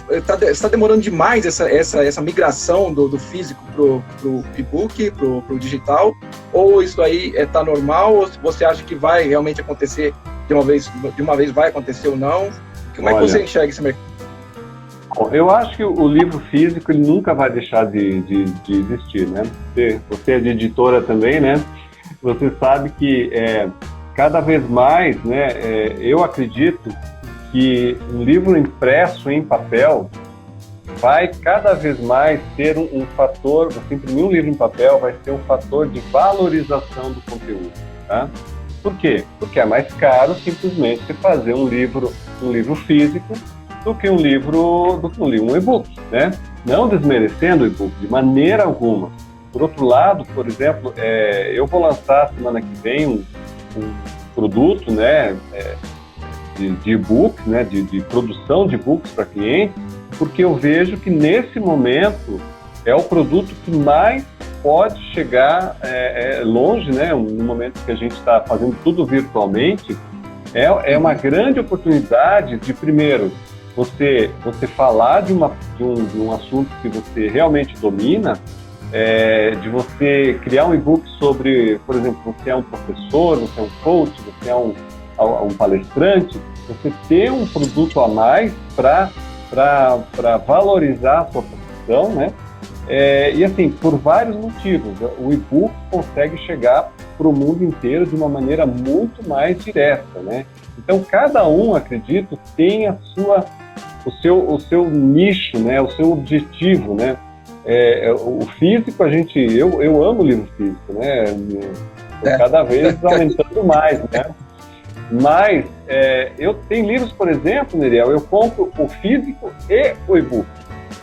está demorando demais essa migração do físico pro e-book, pro digital? Ou isso aí está normal? Ou você acha que vai realmente acontecer de uma vez vai acontecer ou não? Como é que você enxerga esse mercado? Eu acho que o livro físico ele nunca vai deixar de existir, né? Você é de editora também, né? Você sabe que cada vez mais, né? Eu acredito que um livro impresso em papel vai cada vez mais ter um fator, você imprimir um livro em papel vai ser um fator de valorização do conteúdo, tá? Por quê? Porque é mais caro simplesmente fazer um livro físico do que um e-book, né? Não desmerecendo o e-book de maneira alguma. Por outro lado, por exemplo, eu vou lançar semana que vem um produto, né, de e-book, né, de produção de e-books para clientes, porque eu vejo que nesse momento é o produto que mais pode chegar longe, né, no momento que a gente está fazendo tudo virtualmente, é uma grande oportunidade de, primeiro, você falar de um assunto que você realmente domina, de você criar um e-book sobre, por exemplo, você é um professor, você é um coach, você é um palestrante, você ter um produto a mais para valorizar a sua profissão, né? E assim, por vários motivos, o e-book consegue chegar para o mundo inteiro de uma maneira muito mais direta, né? Então, cada um, acredito, tem o seu nicho, né? O seu objetivo, né? O físico, eu amo o livro físico, né? Cada vez aumentando mais, né? Mas eu tenho livros, por exemplo, Neriel, eu compro o físico e o e-book.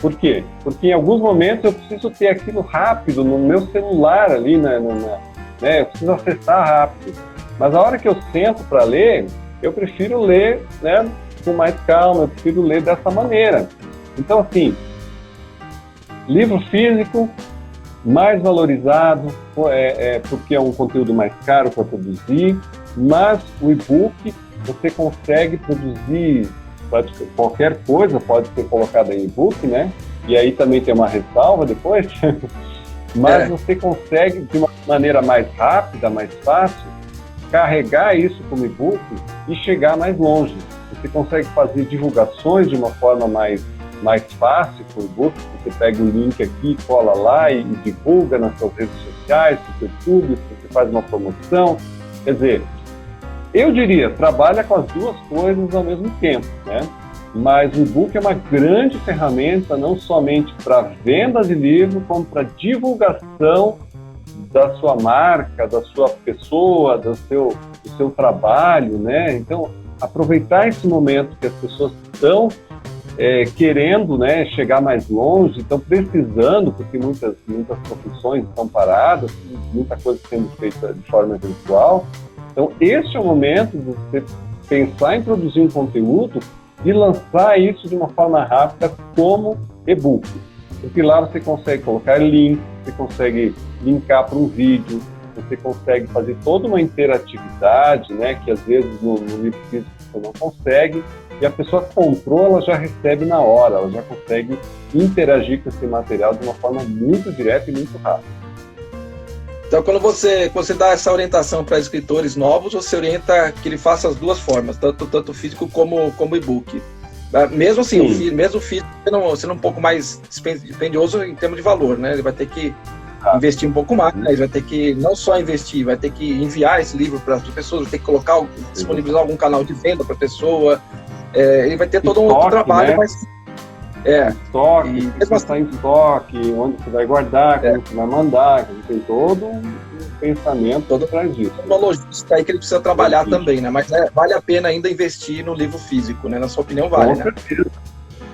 Por quê? Porque em alguns momentos eu preciso ter aquilo rápido no meu celular ali, né? Eu preciso acessar rápido. Mas a hora que eu sento para ler, eu prefiro ler, né, com mais calma, eu prefiro ler dessa maneira. Então, assim, livro físico, mais valorizado, porque é um conteúdo mais caro para produzir, mas o e-book, você consegue produzir qualquer coisa, pode ser colocada em e-book, né? E aí também tem uma ressalva depois, mas você consegue, de uma maneira mais rápida, mais fácil, carregar isso como e-book e chegar mais longe. Você consegue fazer divulgações de uma forma mais fácil com o e-book. Você pega o link aqui, cola lá e divulga nas suas redes sociais, no seu YouTube, você faz uma promoção. Quer dizer, eu diria, trabalha com as duas coisas ao mesmo tempo, né? Mas o e-book é uma grande ferramenta, não somente para venda de livro, como para divulgação da sua marca, da sua pessoa, do seu trabalho, né? Então, aproveitar esse momento que as pessoas estão querendo, né, chegar mais longe, estão precisando, porque muitas profissões estão paradas, muita coisa sendo feita de forma virtual. Então, este é o momento de você pensar em produzir um conteúdo e lançar isso de uma forma rápida como e-book. Porque lá você consegue colocar link, você consegue linkar para um vídeo, você consegue fazer toda uma interatividade, né, que às vezes no livro físico você não consegue, e a pessoa que comprou, ela já recebe na hora, ela já consegue interagir com esse material de uma forma muito direta e muito rápida. Então, quando você dá essa orientação para escritores novos, você orienta que ele faça as duas formas, tanto físico como e-book. Mesmo assim, mesmo o físico sendo um pouco mais dispendioso em termos de valor, né? Ele vai ter que investir um pouco mais, vai ter que não só investir, vai ter que enviar esse livro para as pessoas, vai ter que disponibilizar algum canal de venda para a pessoa. Ele vai ter todo um outro trabalho, né? Mas estoque, você está em estoque, onde você vai guardar, como você vai mandar, tem todo um pensamento todo atrás disso. Uma logística aí que ele precisa trabalhar também, né? Mas vale a pena ainda investir no livro físico, né? Na sua opinião, vale, né?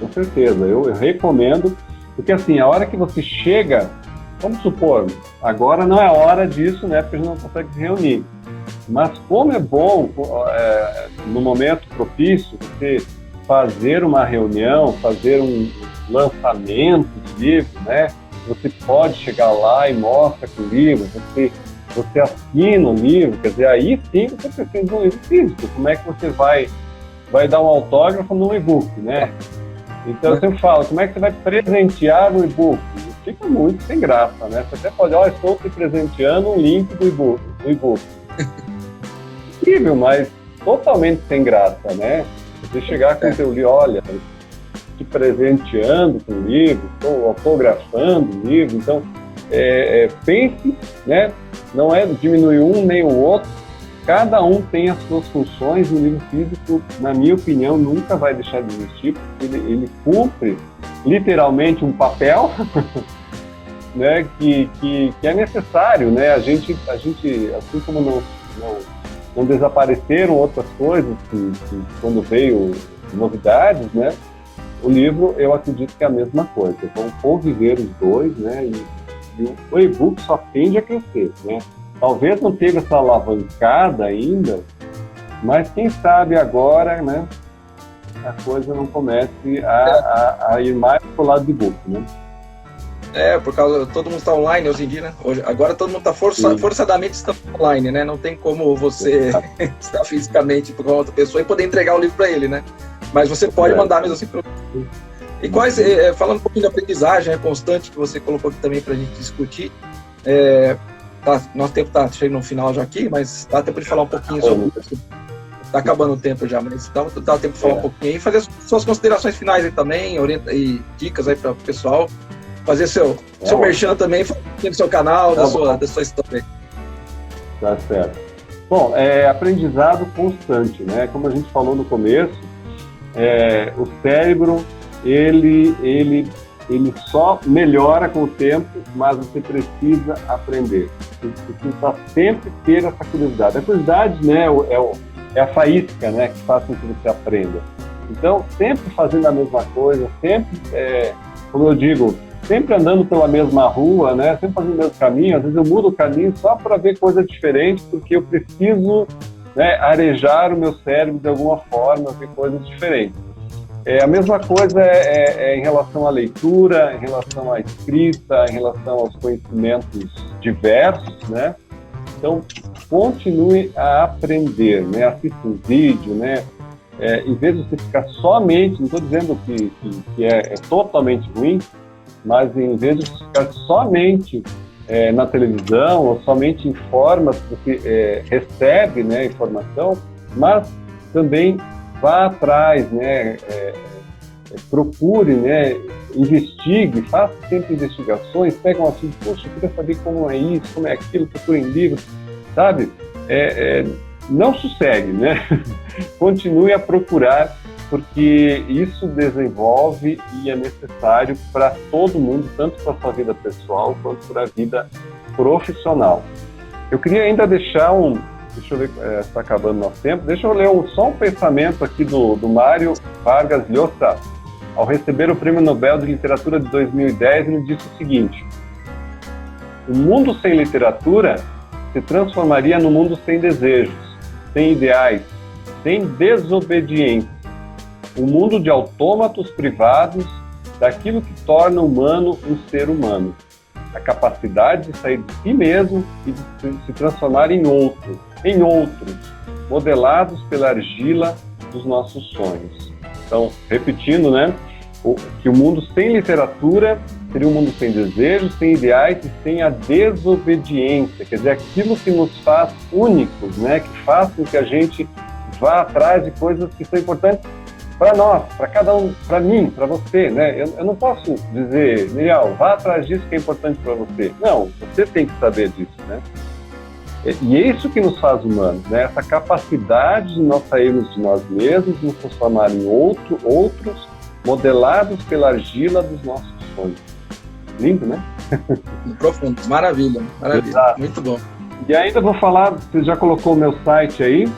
Com certeza, eu recomendo, porque assim, a hora que você chega, vamos supor, agora não é hora disso, né? Porque a gente não consegue se reunir. Mas como é bom, no momento propício, você fazer uma reunião, fazer um lançamento de livro, né? Você pode chegar lá e mostra com o livro, você assina o livro, quer dizer, aí sim você precisa de um livro físico. Como é que você vai dar um autógrafo num e-book, né? Então eu sempre falo, como é que você vai presentear o e-book? Fica muito sem graça, né? Você até pode, estou te presenteando um link do e-book. Incrível, mas totalmente sem graça, né? Você chegar com o seu livro, olha, te presenteando com o livro, estou autografando o livro, então pense, né? Não é diminuir um nem o outro, cada um tem as suas funções, e o livro físico, na minha opinião, nunca vai deixar de existir, porque ele cumpre literalmente um papel né, que é necessário, né? A gente assim como não desapareceram outras coisas que quando veio novidades, né? O livro, eu acredito que é a mesma coisa. Vão conviver os dois, né? E o e-book só tende a crescer, né? Talvez não teve essa alavancada ainda, mas quem sabe agora, né? A coisa não comece a ir mais pro lado do e-book, né? Por causa todo mundo está online hoje em dia, né? Agora todo mundo está forçadamente está online, né? Não tem como você estar fisicamente com outra pessoa e poder entregar o livro para ele, né? Mas você pode mandar mesmo assim para. E quais, falando um pouquinho da aprendizagem constante que você colocou aqui também para a gente discutir, nosso tempo está chegando no final já aqui, mas dá tempo de falar um pouquinho sobre isso. Está acabando o tempo já, mas dá tempo de falar um pouquinho e fazer suas considerações finais aí também, e dicas aí para o pessoal. Fazer seu merchan também, do seu canal, da sua história. Tá certo. Bom, aprendizado constante, né? Como a gente falou no começo, o cérebro, ele só melhora com o tempo, mas você precisa aprender. Você precisa sempre ter essa curiosidade. A curiosidade, né, é a faísca, né, que faz com que você aprenda. Então, sempre fazendo a mesma coisa, sempre, como eu digo, sempre andando pela mesma rua, né? Sempre fazendo o mesmo caminho. Às vezes eu mudo o caminho só para ver coisa diferente, porque eu preciso, né, arejar o meu cérebro de alguma forma, ver coisas diferentes. A mesma coisa em relação à leitura, em relação à escrita, em relação aos conhecimentos diversos, né? Então, continue a aprender, né? Assista um vídeo, né? Em vez de você ficar somente, não estou dizendo que é totalmente ruim, mas em vez de ficar somente na televisão ou somente em formas que você recebe, né, informação, mas também vá atrás, né, procure, né, investigue, faça sempre investigações, pega um assunto, poxa, eu queria saber como é isso, como é aquilo, procure em livros, sabe? Não sossegue, né? Continue a procurar, porque isso desenvolve e é necessário para todo mundo, tanto para a sua vida pessoal quanto para a vida profissional. Eu queria ainda deixar deixa eu ver, está acabando nosso tempo, deixa eu ler só um pensamento aqui do Mário Vargas Llosa. Ao receber o Prêmio Nobel de Literatura de 2010, ele disse o seguinte: o mundo sem literatura se transformaria num mundo sem desejos, sem ideais, sem desobediência. Um mundo de autômatos privados daquilo que torna humano um ser humano. A capacidade de sair de si mesmo e de se transformar em outros, modelados pela argila dos nossos sonhos. Então, repetindo, né, que o mundo sem literatura seria um mundo sem desejos, sem ideais e sem a desobediência, quer dizer, aquilo que nos faz únicos, né, que faz com que a gente vá atrás de coisas que são importantes para nós, para cada um, para mim, para você, né? Eu não posso dizer, Miriam, vá atrás disso que é importante para você. Não, você tem que saber disso, né? E é isso que nos faz humanos, né? Essa capacidade de nós sairmos de nós mesmos, nos transformar em outros, modelados pela argila dos nossos sonhos. Lindo, né? Profundo, maravilha. Exato. Muito bom. E ainda vou falar, você já colocou o meu site aí,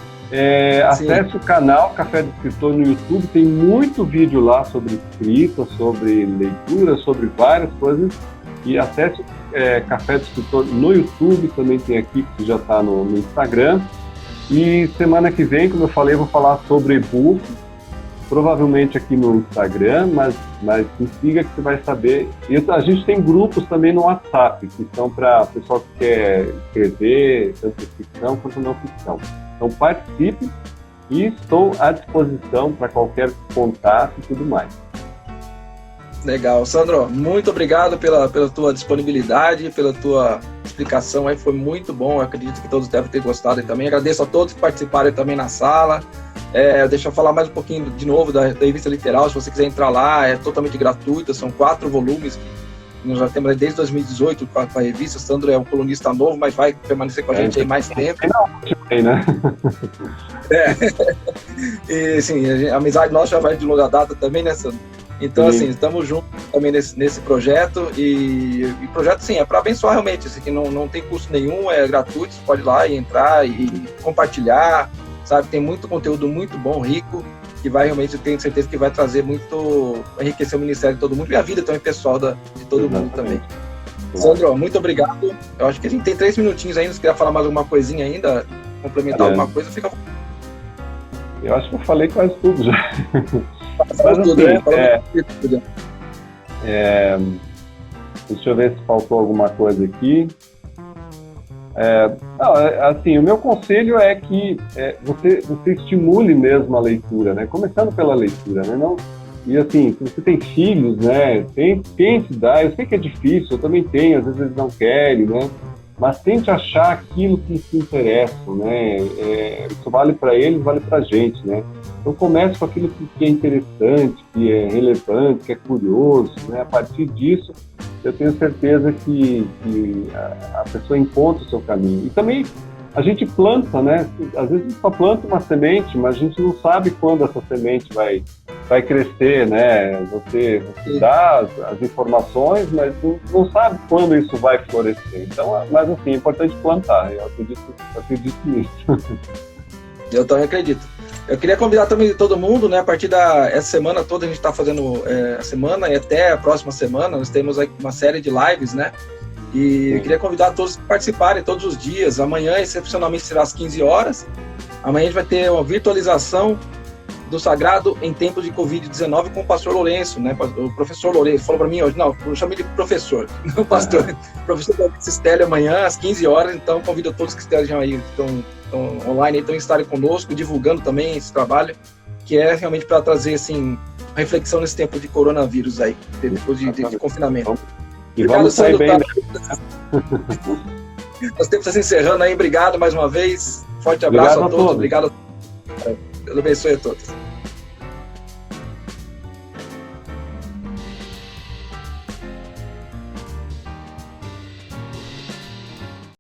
acesse o canal Café do Escritor no YouTube, tem muito vídeo lá sobre escrita, sobre leitura, sobre várias coisas, e acesse Café do Escritor no YouTube, também tem aqui, que já está no Instagram, e semana que vem, como eu falei, eu vou falar sobre e-book, provavelmente aqui no Instagram, mas me siga que você vai saber. E a gente tem grupos também no WhatsApp, que são para o pessoal que quer escrever, tanto ficção quanto não ficção. Então participe e estou à disposição para qualquer contato e tudo mais. Legal. Sandro, muito obrigado pela tua disponibilidade, pela tua explicação aí, foi muito bom, eu acredito que todos devem ter gostado também. Agradeço a todos que participaram também na sala. Deixa eu falar mais um pouquinho de novo da revista Literal, se você quiser entrar lá, é totalmente gratuita, são 4 volumes que nós já temos desde 2018 com a revista. O Sandro é um colunista novo, mas vai permanecer com a gente aí mais tempo. Né? E sim, a amizade nossa já vai de longa data também, né, Sandro? Então, assim, estamos juntos também nesse projeto, e projeto, sim, é para abençoar realmente, assim, que não tem custo nenhum, é gratuito, você pode ir lá e entrar e compartilhar, sabe? Tem muito conteúdo muito bom, rico, que vai realmente, eu tenho certeza que vai trazer muito, enriquecer o ministério de todo mundo e a vida também pessoal de todo mundo também. Sandro, muito obrigado. Eu acho que a gente tem 3 minutinhos ainda, se quiser falar mais alguma coisinha ainda, complementar alguma coisa, fica... Eu acho que eu falei quase tudo já. Mas, tudo, assim, deixa eu ver se faltou alguma coisa aqui. Assim, o meu conselho é que você estimule mesmo a leitura, né? Começando pela leitura, né? Não, e assim, se você tem filhos, né? Tente dar, eu sei que é difícil, eu também tenho, às vezes eles não querem, né? Mas tente achar aquilo que se interessa, né? Isso vale para eles, vale para a gente, né? Então comece com aquilo que é interessante, que é relevante, que é curioso, né? A partir disso, eu tenho certeza que a pessoa encontra o seu caminho. E também a gente planta, né? Às vezes a gente só planta uma semente, mas a gente não sabe quando essa semente vai crescer, né? Você dá as informações, mas não sabe quando isso vai florescer. Então, mas assim, é importante plantar. Eu acredito nisso. Eu também acredito. Eu queria convidar também todo mundo, né? A partir essa semana toda a gente está fazendo a semana e até a próxima semana nós temos uma série de lives, né? E eu queria convidar todos a participarem todos os dias. Amanhã, excepcionalmente, será às 15 horas. Amanhã a gente vai ter uma virtualização do Sagrado em tempos de Covid-19 com o pastor Lourenço, né? O professor Lourenço falou para mim hoje, não, eu chamo ele de professor, não pastor. Professor Lourenço Stélio amanhã às 15 horas, então convido todos que estejam aí, estão online, então estarem conosco, divulgando também esse trabalho, que é realmente para trazer, assim, reflexão nesse tempo de coronavírus aí, depois de confinamento. E vamos sair bem, né? Nós temos que se encerrando aí, obrigado mais uma vez, forte abraço a todos, obrigado. Deus abençoe a todos.